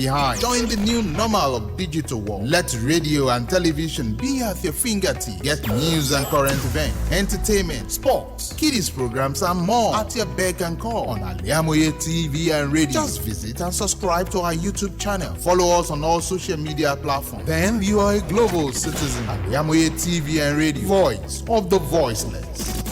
behind. Join the new normal of digital world. Let radio and television be at your fingertips. Get news and current events, entertainment, sports, kiddies programs, and more at your beck and call on Al-IyamoyeTv and radio. Just visit and subscribe to our YouTube channel. Follow us on all social media platforms. Then you are a global citizen. Al-IyamoyeTv and radio, voice of the voiceless.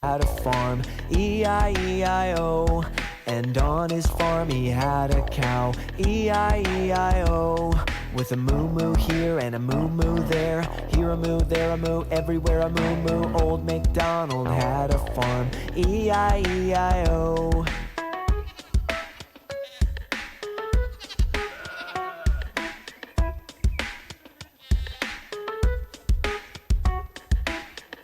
Had a farm, E-I-E-I-O. And on his farm he had a cow, E-I-E-I-O. With a moo-moo here and a moo-moo there, here a moo, there a moo, everywhere a moo-moo. Old MacDonald had a farm, E-I-E-I-O.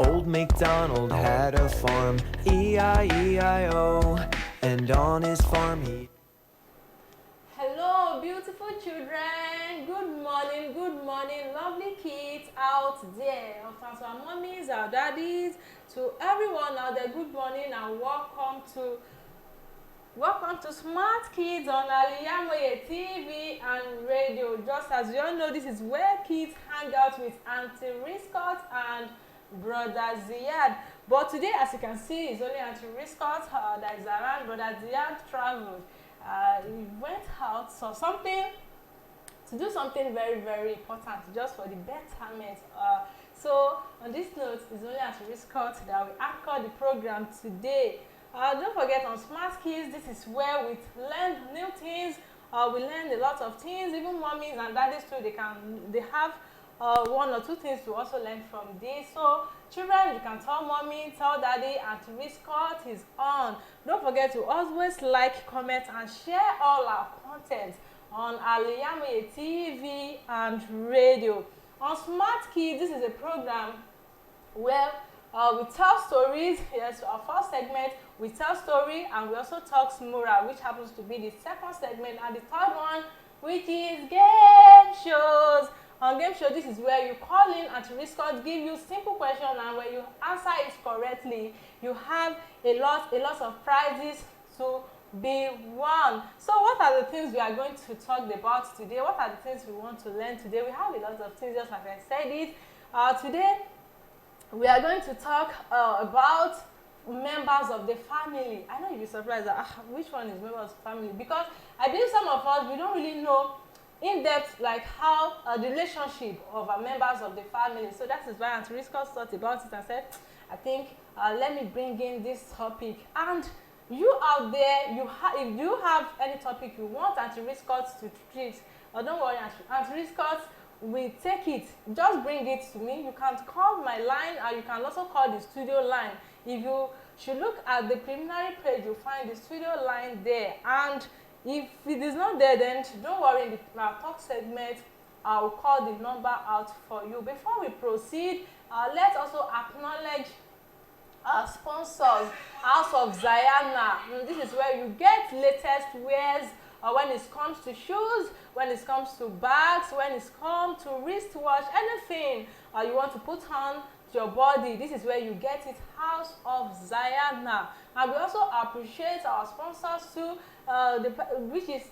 Old MacDonald had a farm, E-I-E-I-O. And on his farm he... Hello beautiful children, good morning lovely kids out there. To our mommies, our daddies, to everyone out there, good morning and welcome to Smart Kids on Al-IyamoyeTv and radio. Just as you all know, this is where kids hang out with Auntie Risqat and Brother Ziyad. But today, as you can see, it's only Auntie Risqat that is around. Brother Ziyad traveled. He went out, to do something very, very important, just for the betterment. So, on this note, it's only Auntie Risqat that will anchor the program today. Don't forget, on Smart Kids, this is where we learn new things. We learn a lot of things. Even mommies and daddies too, they have one or two things to also learn from this. So children, you can tell mommy, tell daddy, and to Risqat is on. Don't forget to always like, comment, and share all our content on Al-IyamoyeTv and radio. On Smart Kids, this is a program where we tell stories. Yes, our first segment, we tell story, and we also talk Smura, which happens to be the second segment, and the third one, which is game shows. On game show, this is where you call in and to Risqat give you simple question, and when you answer it correctly, you have a lot of prizes to be won. So what are the things we are going to talk about today? What are the things we want to learn today? We have a lot of things, just like I said it. Today, we are going to talk about members of the family. I know you'll be surprised that which one is members of the family, because I believe some of us, we don't really know in depth like how the relationship of our members of the family. So that is why Auntie Risqat thought about it and said, I think let me bring in this topic. And you out there, if you have any topic you want Auntie Risqat to treat, don't worry, Auntie Risqat will take it. Just bring it to me. You can call my line, or you can also call the studio line. If you should look at the preliminary page, you'll find the studio line there. And if it is not there, then don't worry, in the talk segment, I'll call the number out for you. Before we proceed, let's also acknowledge our sponsors, House of Zayana. This is where you get latest wares when it comes to shoes, when it comes to bags, when it comes to wristwatch, anything you want to put on your body. This is where you get it, House of Zayana. And we also appreciate our sponsors too, which is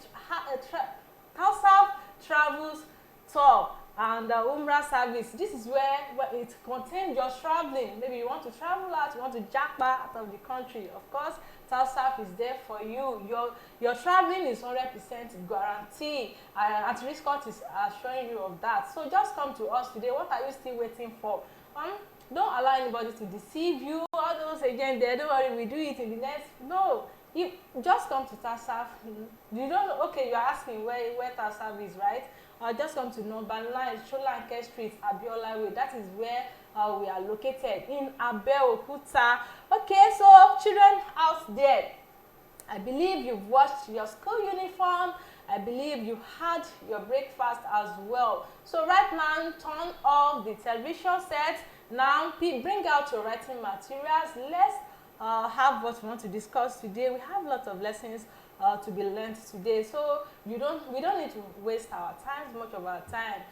Tausaf Travels Tour and Umrah service. This is where it contains your traveling. Maybe you want to travel out, you want to jackpot out of the country. Of course, Tausaf is there for you. Your traveling is 100% guaranteed. Auntie Risqat is assuring you of that. So just come to us today. What are you still waiting for? Don't allow anybody to deceive you. All those agents there, don't worry, we do it in the next. No, you just come to Tausaf. You don't. Okay, you are asking where Tausaf is, right? Just come to number 9 Sholanke Street, Abiola Way. That is where we are located in Abeokuta. Okay, so children out there, I believe you've washed your school uniform. I believe you had your breakfast as well. So right now, turn off the television set. Now, bring out your writing materials. Let's have what we want to discuss today. We have lots of lessons to be learned today. So we don't need to waste our time, much of our time.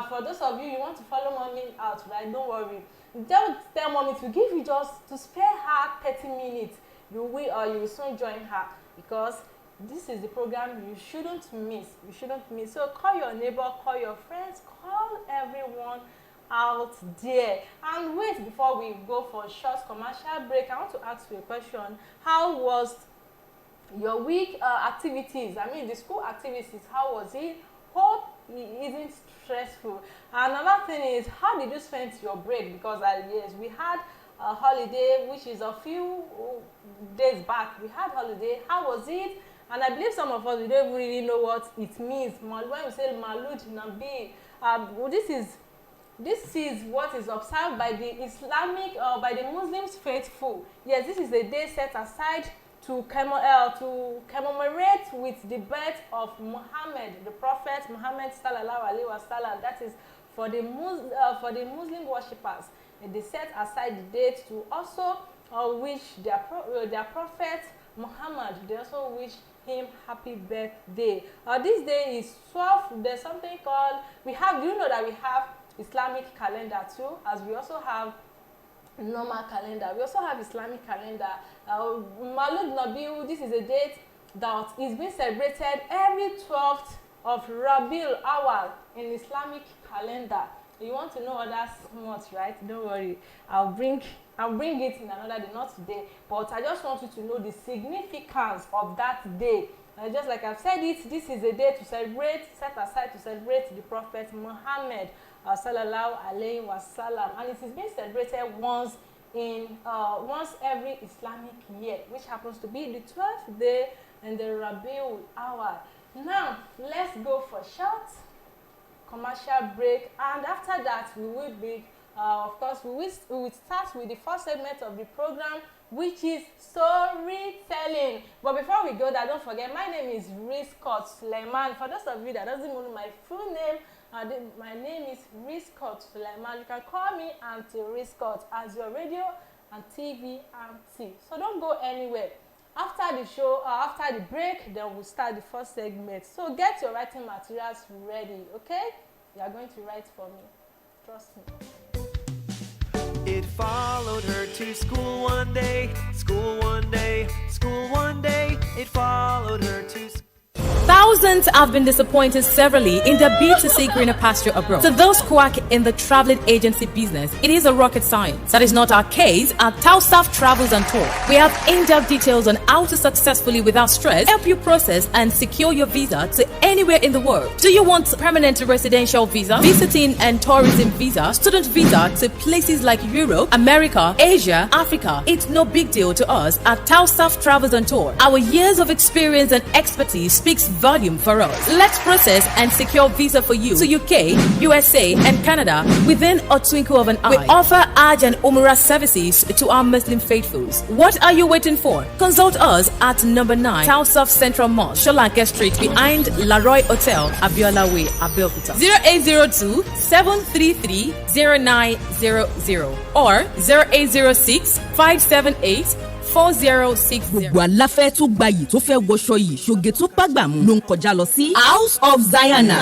For those of you want to follow mommy out, right? Don't worry. Don't tell mommy to give you just to spare her 30 minutes. You will soon join her, because this is the program you shouldn't miss. You shouldn't miss. So call your neighbor, call your friends, call everyone out there. And wait, before we go for a short commercial break, I want to ask you a question. How was your week activities? I mean, the school activities, how was it? Hope it isn't stressful. And another thing is, how did you spend your break? Because yes, we had a holiday, which is a few days back. We had holiday. How was it? And I believe some of us, we don't really know what it means. When we say Malud Nabi, this is what is observed by the Islamic or by the Muslims faithful. Yes, this is a day set aside to commemorate with the birth of Muhammad, the Prophet Muhammad sallallahu alaihi wasallam. That is for the Muslim worshippers. They set aside the date to also wish their prophet Muhammad. They also wish him happy birthday. This day is 12. There's something called, do you know that we have Islamic calendar too, as we also have normal calendar. We also have Islamic calendar. Maulud Nabi, this is a date that is being celebrated every 12th of Rabiul Awal in Islamic calendar. You want to know other months, right? Don't worry. I'll bring it in another day, not today. But I just want you to know the significance of that day. Just like I've said it, this is a day to celebrate, set aside to celebrate the Prophet Muhammad sallallahu alaihi wasallam, and it is being celebrated once every Islamic year, which happens to be the 12th day in the Rabiul Awal. Now let's go for short commercial break, and after that we will be of course we will start with the first segment of the program, which is storytelling. But before we go there, don't forget, my name is Risqat Sulaimon. For those of you that doesn't know my full name, my name is Risqat Sulaimon. You can call me Auntie Risqat as your radio and TV auntie. So don't go anywhere. After the show, after the break, then we'll start the first segment. So get your writing materials ready, okay? You are going to write for me. Trust me. It followed her to school one day, school one day, school one day. It followed her to school. Thousands have been disappointed severally in their bid to see greener pasture abroad. To those quack in the traveling agency business, it is a rocket science. That is not our case at Taustaf Travels and Tour. We have in-depth details on how to successfully, without stress, help you process and secure your visa to anywhere in the world. Do you want permanent residential visa, visiting and tourism visa, student visa to places like Europe, America, Asia, Africa? It's no big deal to us at Taustaf Travels and Tour. Our years of experience and expertise speaks volume for us. Let's process and secure visa for you to UK, USA, and Canada within a twinkle of an eye. We offer Hajj and Umrah services to our Muslim faithfuls. What are you waiting for? Consult us at number 9 Taustaf Central Mosque, Sholanke Street, behind Laroy Hotel, Abiola Way, Abeokuta. 0802 733 0900 or 0806 578 4060. Gbogbo aláfẹ́ tó gbayì tó fẹ́ wọṣọ yìí ṣoge tó bágbàmú ló ń kọjá lọ sí House of Zayana.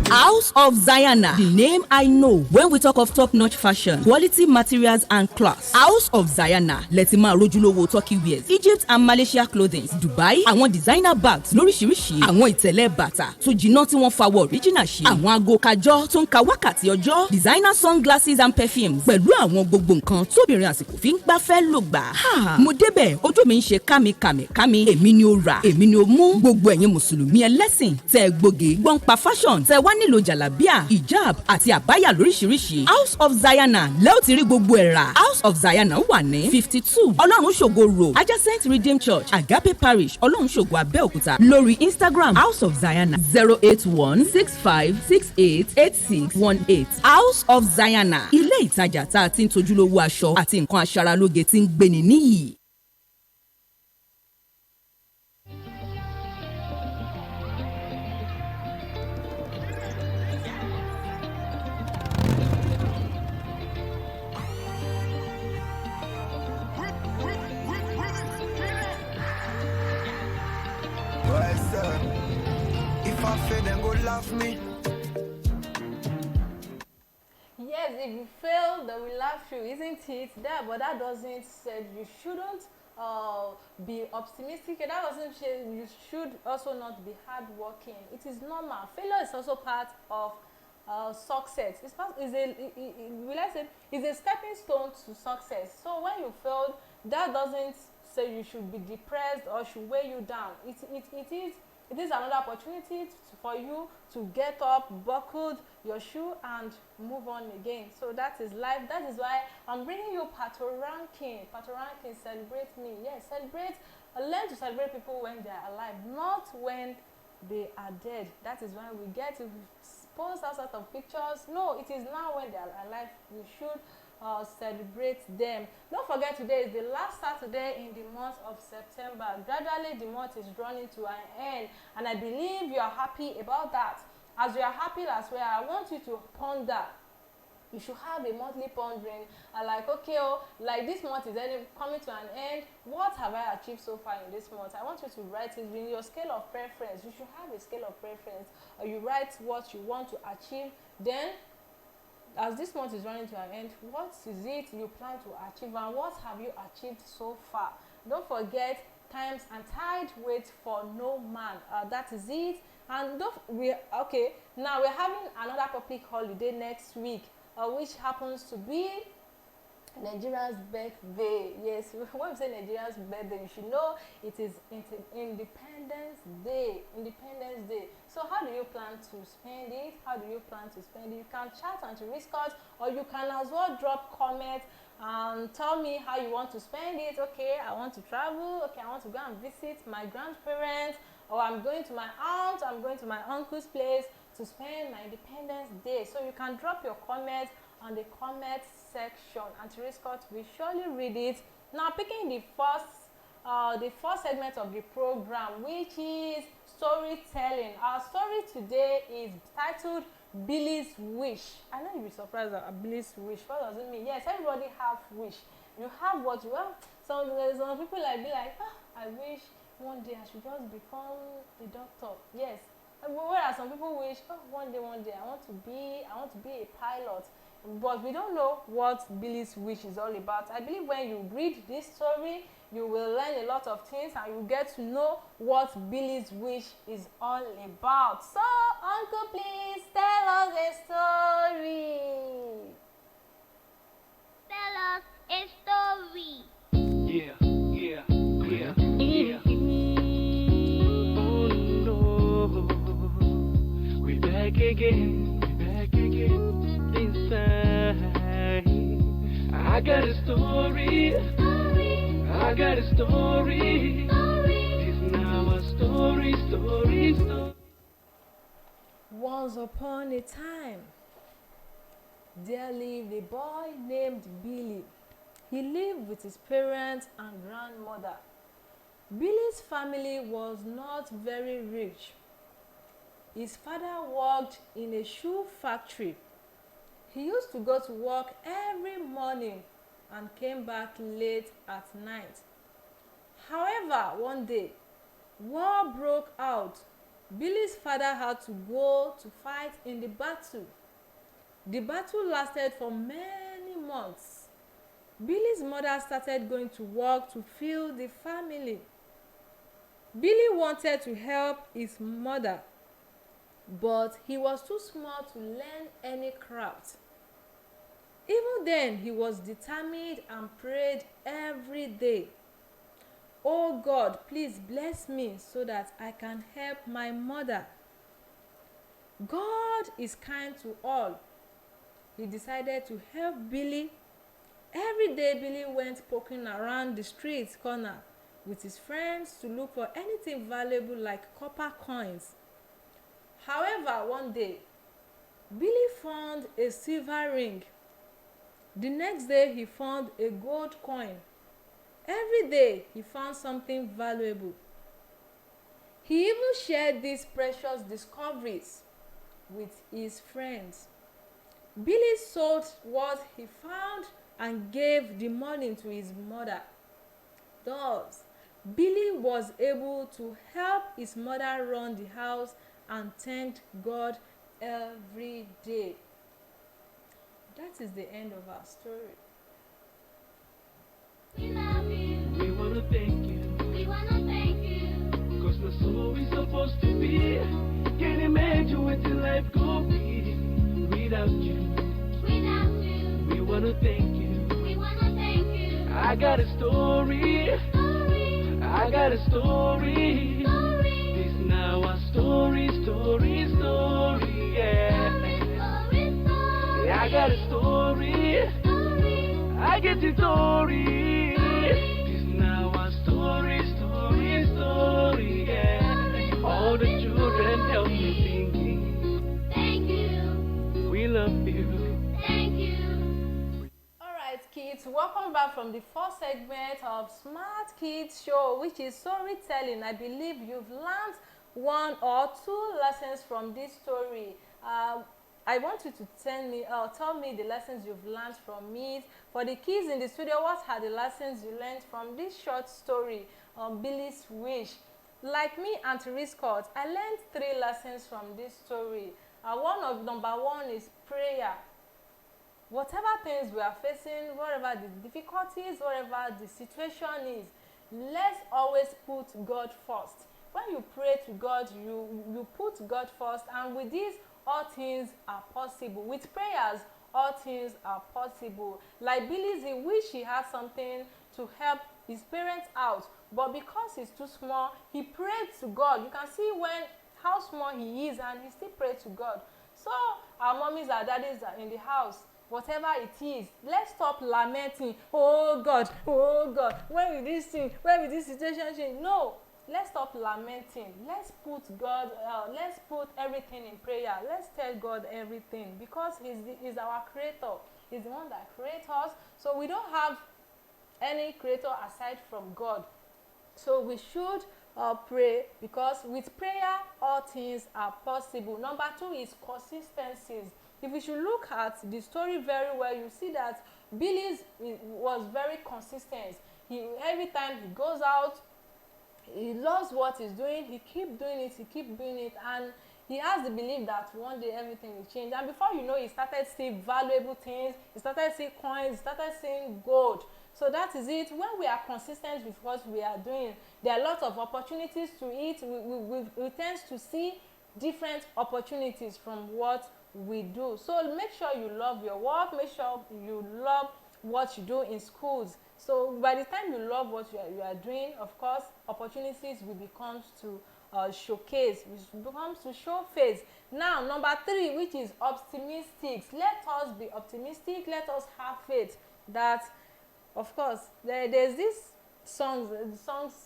House of Zayana, the name I know when we talk of top-notch fashion, quality materials and class. House of Zayana, lẹ́tí máa rójúlówó Turkey wears, Egypt and Malaysia clothing, Dubai, àwọn designer bags lóríṣiríṣi, àwọn ìtẹ̀lẹ̀ bàtà tó jiná tí wọ́n fawọ́ original ṣe, àwọn aago kájọ́ tó ń ka wákàtí ọjọ́, designer sunglasses and perfumes, pẹ̀lú àwọn gbogbo nǹkan tóbìnrin àsìkò fi ń gbafẹ́ lò gbà. Mo débẹ̀, ojú mi ń ṣe kámi, èmi ni ó rà, èmi ni ó mú. Gbogbo ẹ̀yin mùsùlùmí ẹlẹ́sìn tẹ́ gbòógè gbọ́n pa fashion tẹ́ wá nílò jàlábíà, hijab àti àbáyà lóríṣiríṣi. House of Zayana lẹ́ò ti rí gbogbo ẹ̀ rà. House of Zayana wà ní 52 Ọlọ́run ṣògo road, adjacent Redeemed Church, Agape Parish, Ọlọ́run ṣògo Abẹ́òkúta. Lórí Instagram, House of Zayana 08165688618. House of Zayana, ilé ìtajà tá a ti ń tojúlówó aṣọ àti nǹkan aṣaralóge tí ń gbéni níyì. Me. Yes, if you fail, they will laugh you, isn't it? There, but that doesn't say you shouldn't be optimistic. That doesn't say you should also not be hardworking. It is normal. Failure is also part of success. Will I say it's a stepping stone to success. So when you failed, that doesn't say you should be depressed or should weigh you down. It is another opportunity for you to get up, buckle your shoe, and move on again. So that is life. That is why I'm bringing you Patoranking. Patoranking, celebrate me. Yes, celebrate. Learn to celebrate people when they are alive, not when they are dead. That is why we get to post all sorts of pictures. No, it is now when they are alive. We should celebrate them. Don't forget, today is the last Saturday in the month of September. Gradually the month is running to an end, and I believe you are happy about that. As you are happy as well, I want you to ponder. You should have a monthly pondering, like, okay, like this month is coming to an end. What have I achieved so far in this month? I want you to write it in your scale of preference. You should have a scale of preference, or you write what you want to achieve. Then as this month is running to an end, what is it you plan to achieve, and what have you achieved so far? Don't forget, times and tide wait for no man. That is it. And now we're having another public holiday next week, which happens to be Nigeria's birthday. Yes, when we say Nigeria's birthday, you should know it is Independence Day. Independence Day. So how do you plan to spend it? How do you plan to spend it? You can chat on Risqat, or you can as well drop comments and tell me how you want to spend it. Okay, I want to travel. Okay, I want to go and visit my grandparents, or I'm going to my aunt, I'm going to my uncle's place to spend my Independence Day. So you can drop your comments on the comment section, and Risqat will surely read it. Now, picking the first segment of the program, which is storytelling. Our story today is titled Billy's Wish. I know you'll be surprised at Billy's wish. What does it mean? Yes, everybody have wish. You have what you want. Some people be like, I wish one day I should just become a doctor. Yes. Whereas some people wish, one day I want to be a pilot. But we don't know what Billy's wish is all about. I believe when you read this story, you will learn a lot of things, and you get to know what Billy's wish is all about. So, Uncle, please tell us a story. Tell us a story. Yeah. Oh no, we back again. Inside, I got a story. It's now a story. Once upon a time, there lived a boy named Billy. He lived with his parents and grandmother. Billy's family was not very rich. His father worked in a shoe factory. He used to go to work every morning and came back late at night. However, one day, war broke out. Billy's father had to go to fight in the battle. The battle lasted for many months. Billy's mother started going to work to feed the family. Billy wanted to help his mother, but he was too small to learn any craft. Even then, he was determined and prayed every day. Oh God, please bless me so that I can help my mother. God is kind to all. He decided to help Billy. Every day, Billy went poking around the street corner with his friends to look for anything valuable like copper coins. However, one day, Billy found a silver ring. The next day, he found a gold coin. Every day, he found something valuable. He even shared these precious discoveries with his friends. Billy sold what he found and gave the money to his mother. Thus, Billy was able to help his mother run the house and thanked God every day. That is the end of our story. We love you. We wanna thank you. We wanna thank you. Cause that's all we supposed to be. Can you imagine what your life go be without you? Without you. We wanna thank you. We wanna thank you. I got a story. Story. I got a story. Story. This now a story, story, story, yeah. Story. Story. I got a story. Story. I get the story. This now a story, story, story, yeah. All the children help me singing. Thank you. We love you. Thank you. Alright kids, welcome back from the first segment of Smart Kids show, which is storytelling. I believe you've learned one or two lessons from this story. I want you to tell me the lessons you've learned from it. For the kids in the studio, what are the lessons you learned from this short story, Billy's Wish? Like me, Auntie Risqat, I learned 3 lessons from this story. Number one is prayer. Whatever things we are facing, whatever the difficulties, whatever the situation is, let's always put God first. When you pray to God, you put God first, and with this, all things are possible. With prayers, all things are possible. Like Billy's, he wished he had something to help his parents out, but because he's too small, he prayed to God. You can see how small he is, and he still prayed to God. So our mommies, our daddies are in the house. Whatever it is, let's stop lamenting. Oh God, when will this thing, when will this situation change? No, let's stop lamenting. Let's put God, let's put everything in prayer. Let's tell God everything, because he's our creator. He's the one that creates us. So we don't have any creator aside from God. So we should pray, because with prayer, all things are possible. Number 2 is consistencies. If you should look at the story very well, you see that Billy was very consistent. Every time he goes out, he loves what he's doing. He keep doing it, and he has the belief that one day everything will change. And before you know, he started seeing valuable things. He started seeing coins. He started seeing gold. So that is it. When we are consistent with what we are doing, there are lots of opportunities to it. We tend to see different opportunities from what we do. So make sure you love your work. Make sure you love what you do in schools. So by the time you love what you are doing, of course, opportunities will become to showcase, which becomes to show face. Now, number 3, which is optimistic. Let us be optimistic. Let us have faith that, of course, there's this songs.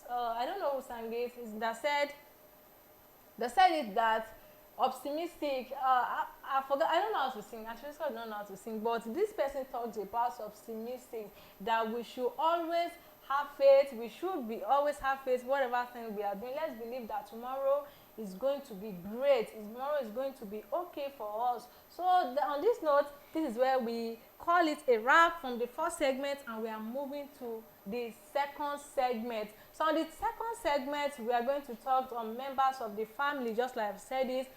I don't know who sang it. That said it that optimistic. I forgot. I don't know how to sing. Actually, I don't know how to sing. But this person talked about optimistic, that we should always have faith. We should always have faith. Whatever thing we are doing, let's believe that tomorrow is going to be great. Tomorrow is going to be okay for us. So on this note, this is where we call it a wrap from the first segment, and we are moving to the second segment. So on the second segment, we are going to talk on members of the family, just like I've said it,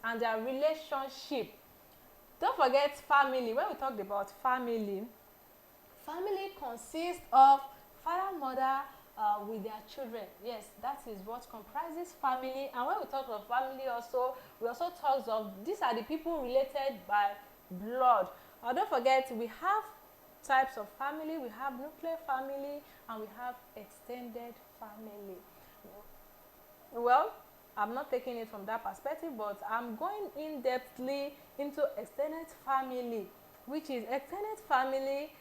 and their relationship. Don't forget family. When we talked about family consists of father, mother, with their children. Yes, that is what comprises family. And when we talk of family also, we also talk of, these are the people related by blood. Don't forget, we have types of family. We have nuclear family, and we have extended family. Well, I'm not taking it from that perspective, but I'm going in-depthly into extended family, which is extended family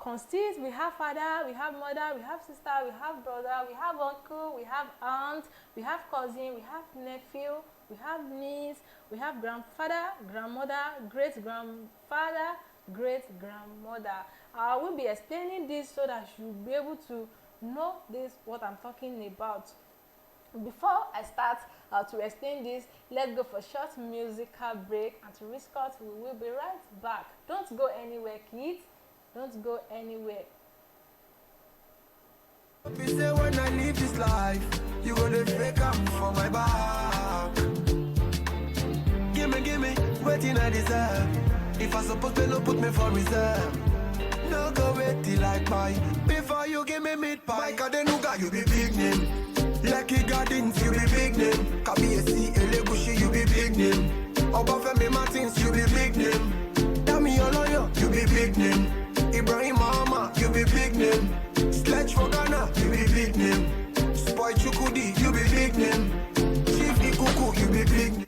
consists, we have father, we have mother, we have sister, we have brother, we have uncle, we have aunt, we have cousin, we have nephew, we have niece, we have grandfather, grandmother, great-grandfather, great-grandmother. I will be explaining this so that you'll be able to know what I'm talking about. Before I start to explain this, let's go for a short musical break, and to Risqat, we will be right back. Don't go anywhere, kids. Don't go anywhere. You say when I leave this life, you gonna fake up for my back. Give me, waiting I deserve. If I supposed to no put me for reserve. No go wait till I buy. Before you give me meat pie. Mike Adenuga, you be big name. Lucky Gardens, you be big name. Kabiyesi Elegushi, you be big name. Obafemi Martins, you be big name. Dami Oloyo, you be big name. Ibrahim Mahama, you be big name. Sledge for Ghana, you be big name. Spoy Chukudi, you be big name. Chief Ikuku, you be big name.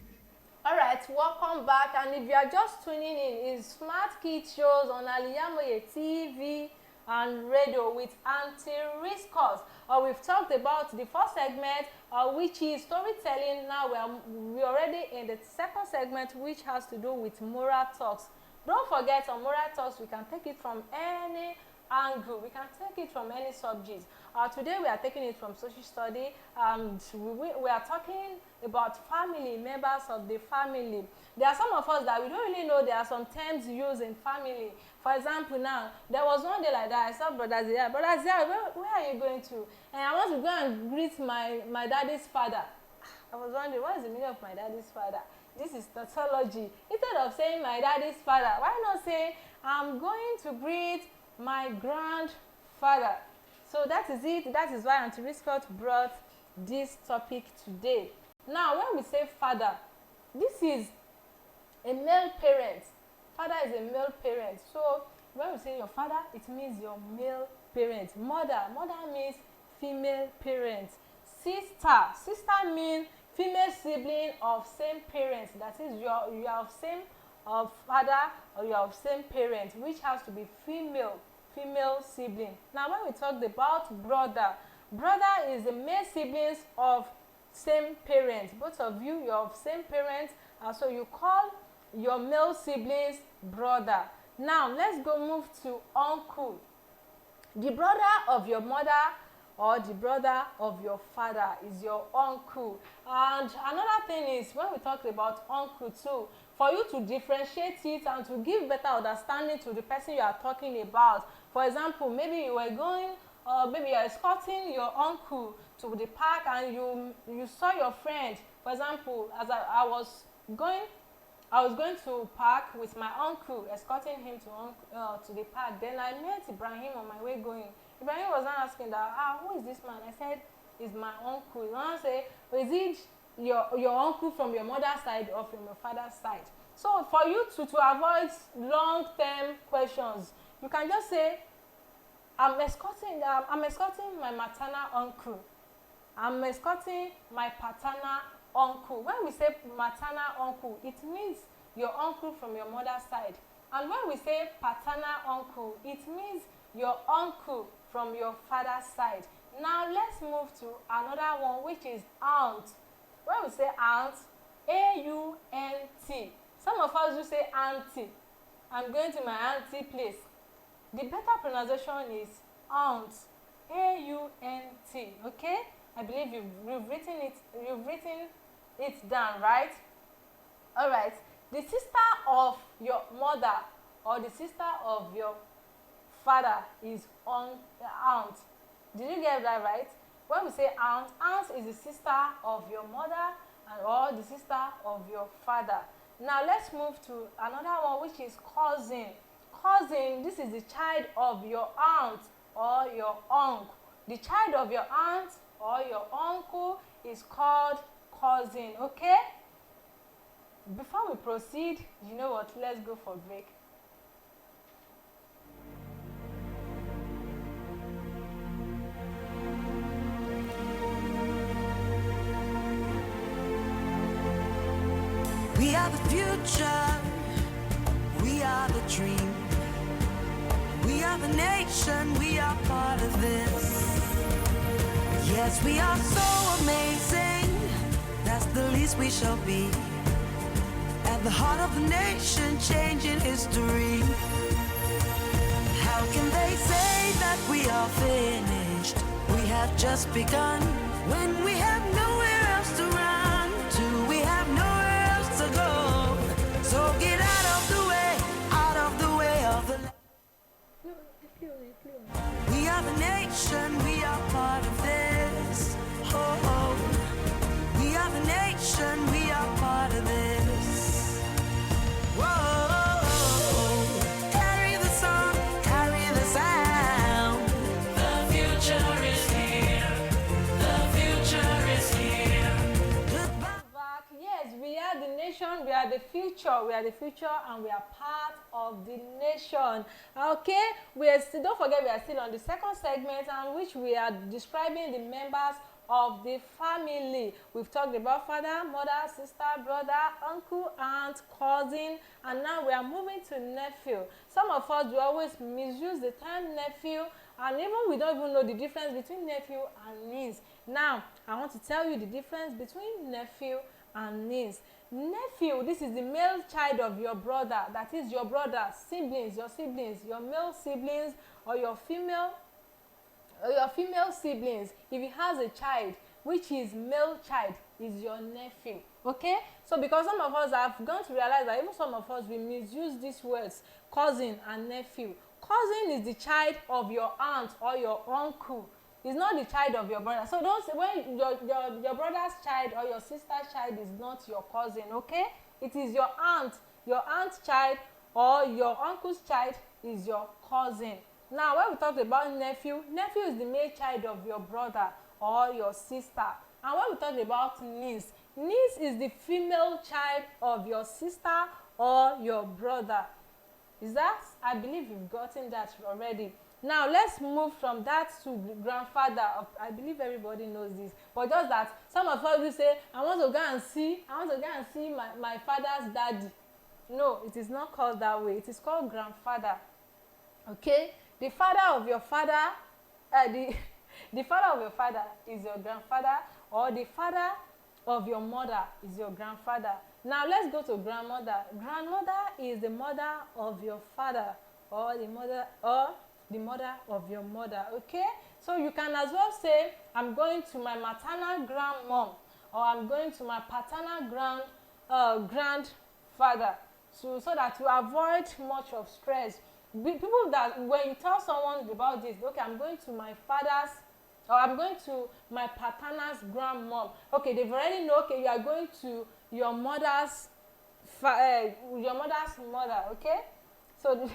Alright, welcome back, and if you are just tuning in, it's Smart Kids shows on Al-IyamoyeTv and radio with Auntie Risqat. We've talked about the first segment, which is storytelling. Now we're already in the second segment, which has to do with moral talks. Don't forget, on moral talks, we can take it from any angle. We can take it from any subject. Today we are taking it from social study, and we are talking about family, members of the family. There are some of us that we don't really know there are some terms used in family. For example, now, there was one day like that, I saw Brother Zia. Brother Zia, where are you going to? And I want to go and greet my daddy's father. I was wondering, what is the meaning of my daddy's father? This is tautology. Instead of saying my daddy's father, why not say, I'm going to greet my grandfather? So that is it. That is why Auntie Risqat brought this topic today. Now, when we say father, this is a male parent. Father is a male parent. So when we say your father, it means your male parent. Mother means female parent. Sister means female sibling of same parents. That is, you are of same father, or you are of same parent, which has to be female sibling. Now, when we talked about brother is the male siblings of same parents. Both of you are of same parents, so you call your male siblings brother. Now, let's go move to uncle. The brother of your mother or the brother of your father is your uncle. And another thing is, when we talk about uncle too, for you to differentiate it and to give better understanding to the person you are talking about. For example, maybe you were going, maybe you are escorting your uncle to the park, and you saw your friend. For example, as I was going to park with my uncle, escorting him to the park. Then I met Ibrahim on my way going. Ibrahim was not asking that, who is this man? I said, it's my uncle. You want to say, is it your uncle from your mother's side or from your father's side? So for you to avoid long-term questions, you can just say, I'm escorting my maternal uncle. I'm escorting my paternal uncle. When we say maternal uncle, it means your uncle from your mother's side. And when we say paternal uncle, it means your uncle from your father's side. Now let's move to another one, which is aunt. When we say aunt, A-U-N-T. Some of us will say auntie. I'm going to my auntie place. The better pronunciation is aunt. A-U-N-T. Okay? I believe you've written it down, right? All right. The sister of your mother or the sister of your father is aunt. Did you get that right? When we say aunt is the sister of your mother or the sister of your father. Now let's move to another one, which is cousin. Cousin, this is the child of your aunt or your uncle. The child of your aunt or your uncle is called cousin, okay? Before we proceed, you know what? Let's go for a break. We are the future, we are the dream, we are the nation, we are part of this. Yes, we are so amazing, that's the least we shall be. At the heart of the nation, changing history. How can they say that we are finished? We have just begun. When we have nowhere else to run to, we have nowhere else to go. So get out of the way of the we are the nation, we are part of this. Oh, oh. We are the nation, we are part of this. Whoa, carry the song, carry the sound. The future is nation. We are the future. We are the future, and we are part of the nation. Okay, don't forget we are still on the second segment, and which we are describing the members of the family. We've talked about father, mother, sister, brother, uncle, aunt, cousin, and now we are moving to nephew. Some of us will always misuse the term nephew, and even we don't even know the difference between nephew and niece. Now, I want to tell you the difference between nephew and niece. Nephew, this is the male child of your brother, that is your brother, siblings, your male siblings, or your female siblings. If he has a child which is male child, is your nephew. Okay, so because some of us have gone to realize that even some of us we misuse these words, cousin and nephew. Cousin is the child of your aunt or your uncle. It's not the child of your brother. So don't say when your brother's child or your sister's child is not your cousin. Okay, it is your aunt's child, or your uncle's child is your cousin. Now, when we talk about nephew is the male child of your brother or your sister. And when we talk about niece is the female child of your sister or your brother. Is that? I believe you've gotten that already. Now, let's move from that to grandfather. I believe everybody knows this. But just that some of us will say, I want to go and see my father's daddy. No, it is not called that way. It is called grandfather. Okay? The father of your father, the father of your father is your grandfather, or the father of your mother is your grandfather. Now let's go to grandmother. Grandmother is the mother of your father, or the mother of your mother. Okay, so you can as well say, I'm going to my maternal grandmom, or I'm going to my paternal grandfather, so that you avoid much of stress. People that when you tell someone about this, okay, I'm going to my father's, or I'm going to my paternal's grandmom. Okay, they've already know. Okay, you are going to your mother's mother. Okay, so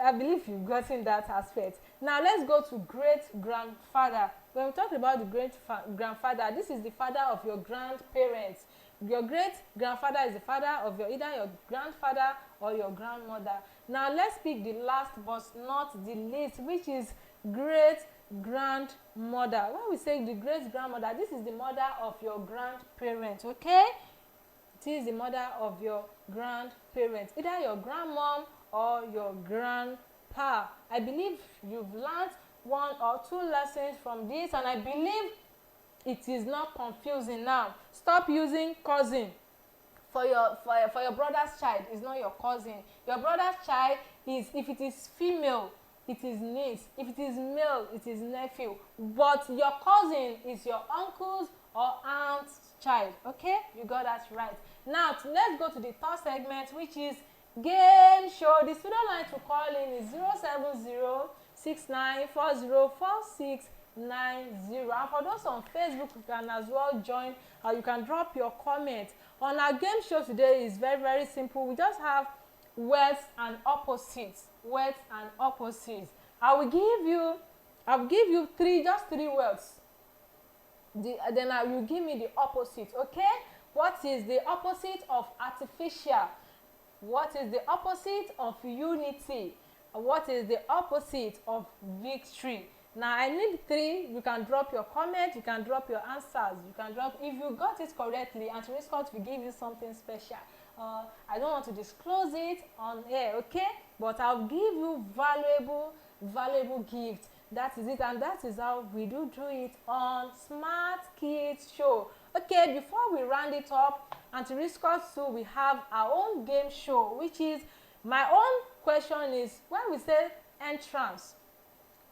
I believe you've gotten that aspect. Now let's go to great grandfather. When we talk about the great grandfather, this is the father of your grandparents. Your great grandfather is the father of either your grandfather or your grandmother. Now let's pick the last but not the least, which is great grandmother. When we say the great grandmother, this is the mother of your grandparents. Okay, it is the mother of your grandparents, either your grandmom or your grandpa. I believe you've learned 1 or 2 lessons from this, and I believe it is not confusing now. Stop using cousin for your brother's child. Is not your cousin. Your brother's child is, if it is female, it is niece. If it is male, it is nephew. But your cousin is your uncle's or aunt's child. Okay, you got that right. Now let's go to the third segment, which is game show. The studio line to call in is 07069404690. And for those on Facebook, you can as well join, or you can drop your comment. On our game show today is very, very simple. We just have words and opposites. Words and opposites. I'll give you just three words. Then you give me the opposite. Okay? What is the opposite of artificial? What is the opposite of unity? What is the opposite of victory? Now I need 3. You can drop your comment, you can drop your answers, you can drop, if you got it correctly, and Risqat will give you something special. I don't want to disclose it on air, okay? But I'll give you valuable gifts. That is it, and that is how we do it on Smart Kids Show. Okay, before we round it up, and to Risqat too, we have our own game show, which is, my own question is, when we say entrance,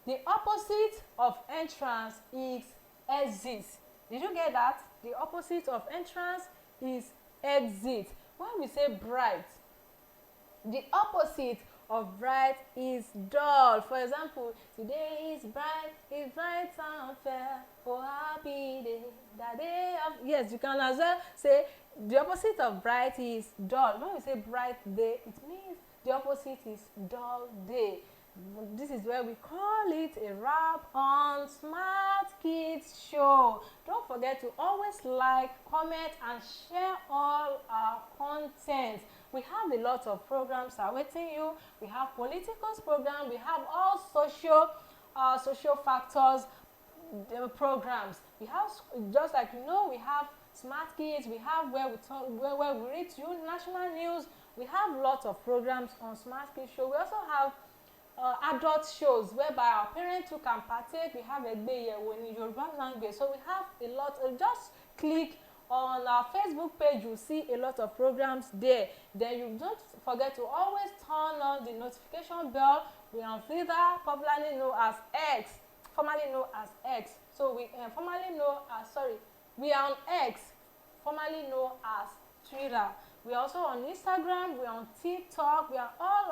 the opposite of entrance is exit. Did you get that? The opposite of entrance is exit. When we say bright, the opposite of bright is dull. For example, today is bright and fair, oh happy day, the day of... Yes, you can as well say the opposite of bright is dull. When we say bright day, it means the opposite is dull day. This is where we call it a wrap on Smart Kids Show. Don't forget to always like, comment, and share all our content. content. We have a lot of programs awaiting you. We have political program. We have all social factors programs. We have, just like we have Smart Kids. We have where we talk, where we read to you national news. We have lots of programs on Smart Kids show. We also have adult shows whereby our parents who can partake. We have Egbeyewo in Yoruba language. So we have a lot. Just click on our Facebook page. You'll see a lot of programs there. Then you don't forget to always turn on the notification bell. We are on Twitter, popularly known as X, formerly known as X. So we we are on X, formerly known as Twitter. We are also on Instagram, we are on TikTok, we are all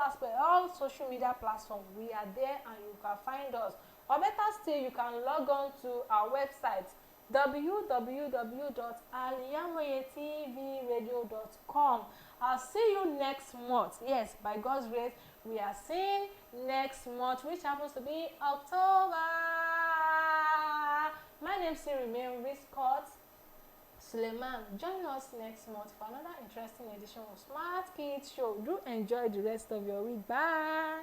social media platforms. We are there and you can find us. Or better still, you can log on to our website www.Al-IyamoyeTvradio.com. I'll see you next month. Yes, by God's grace, we are seeing next month, which happens to be October. My name still remains Risqat. Sulaimon, join us next month for another interesting edition of Smart Kids Show. Do enjoy the rest of your week. Bye.